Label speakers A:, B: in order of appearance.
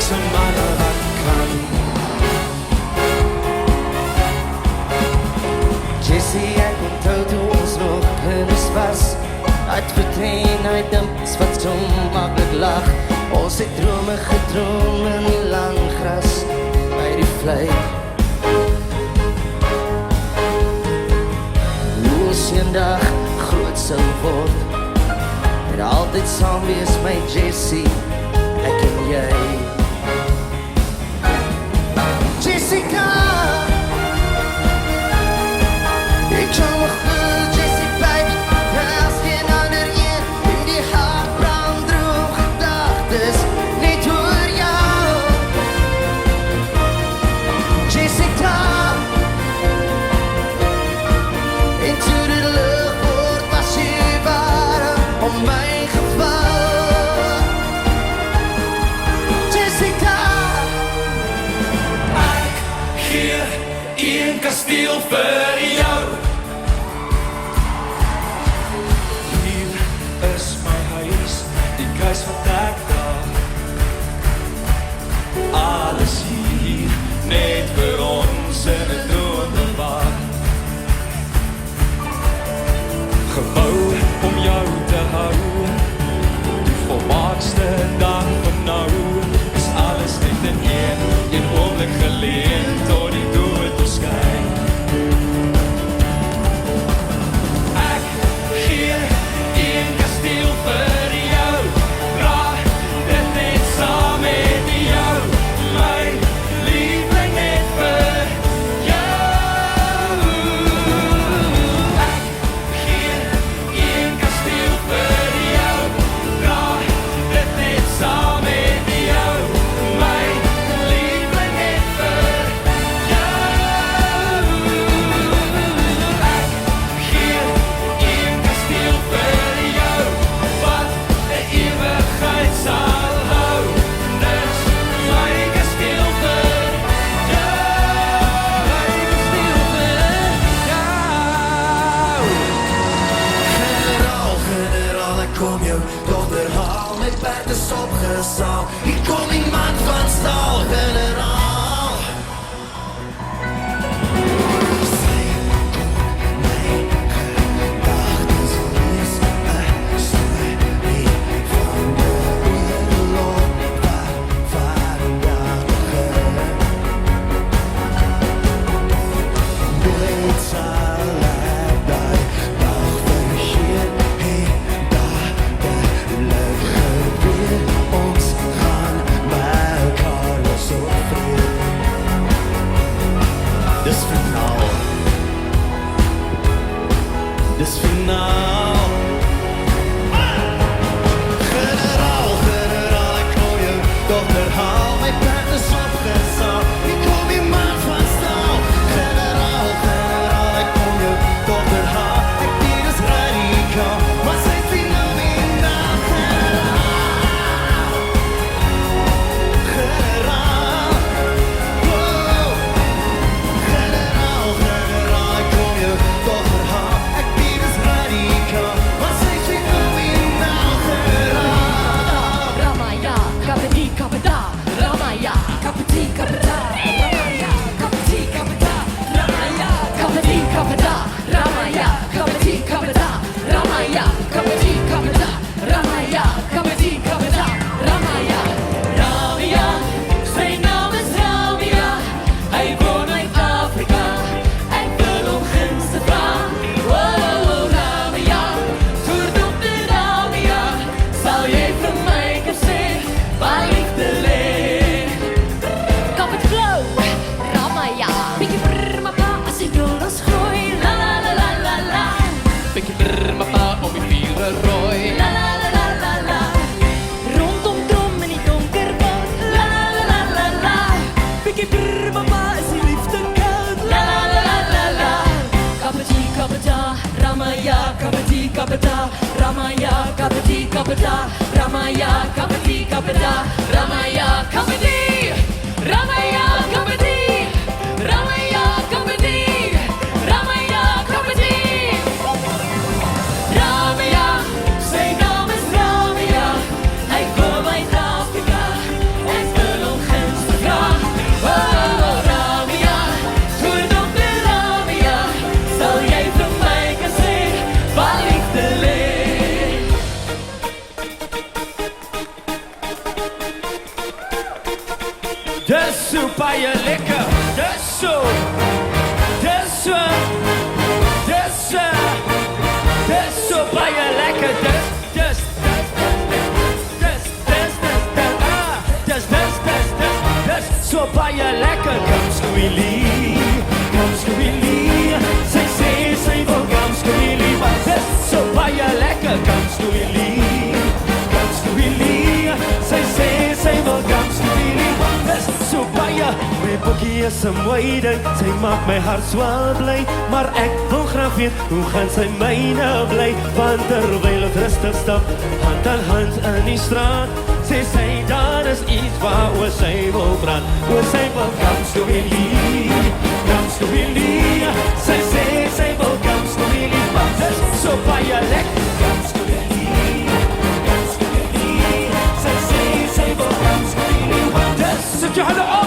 A: enigste manne wat kan. Jessie, ek onthou toe ons nog kinders was. Het verdween uit dimps wat so maklik lag. Ons het drome gedroom in die lang gras by die vlei. Hoe ons eendag groot sou word, het altyd saam wees my Jessie, ek en jy. Jessica, ek kan nog goed, Jessie baby, naast geen ander een, in die hart brand droom gedagtes, net oor jou. Jessica, en toe die lucht word, was jy warm om my geval. Jessica,
B: Ek gee een kasteel vir jou. Hier is my huis, die kuis wat ek dra. Alles hier, net vir ons in 'n droombewaar. Gebou om jou te hou, die volmaakste dag van nou. Is alles net in een oomblik geleen, tot die dood verskyn. Ek gee een kasteel vir jou, dra dit net saam met jou, my liefling net vir jou. Ek gee een kasteel vir jou, dra dit net saam met jou, my liefling net vir jou. Ek gee een kasteel vir jou, wat 'n ewigheid sal hou. Dis my kasteel vir jou, my kasteel vir jou.
A: generaal, generaal, ek kom jou dogter haal, my perd is opgesaal, hier kom die man van staal, generaal. Sy kom my gedagtes lees, ek storie van die oorlog wat vandag begin. Nooit sal ek die dag vergeet, daar lig gebeur, ons gaan by elkaar so vrede. Dis finaal, dis finaal. Generaal, generaal, ek kom jou dogter haal, my perd is opgesaal, hier kom die man van staal. Generaal, generaal, ek kom jou dogter haal, ek weet is radikaal, maar sy fenomenaal. Generaal, wow. Generaal, generaal, ek kom jou dogter haal, ek weet is radikaal. Dis so baie lekker. Dis so baie lekker. Dis so baie lekker. Kom Scooby-Lee, sy sê sy wil kom Scooby-Lee, maar dis so baie lekker. Kom Scooby-Lee, sy sê sy wil kom Scooby-Lee, maar dis so baie. My boekie is 'n mooi ding, sy maak my hart swaar bly, maar ek wil graag weet, hoe gaan sy my nou bly? Want terwyl het rustig stap, hand aan hand in die straat, sê sy, daar is iets waaroor sy wil praat. Oor sy wil kom Scooby-Lee, sy sê sy wil kom Scooby-Lee, maar dis so baie lekker. Kom Scooby-Lee, sy sê sy wil kom Scooby-Lee, maar dis, sit jou hande op.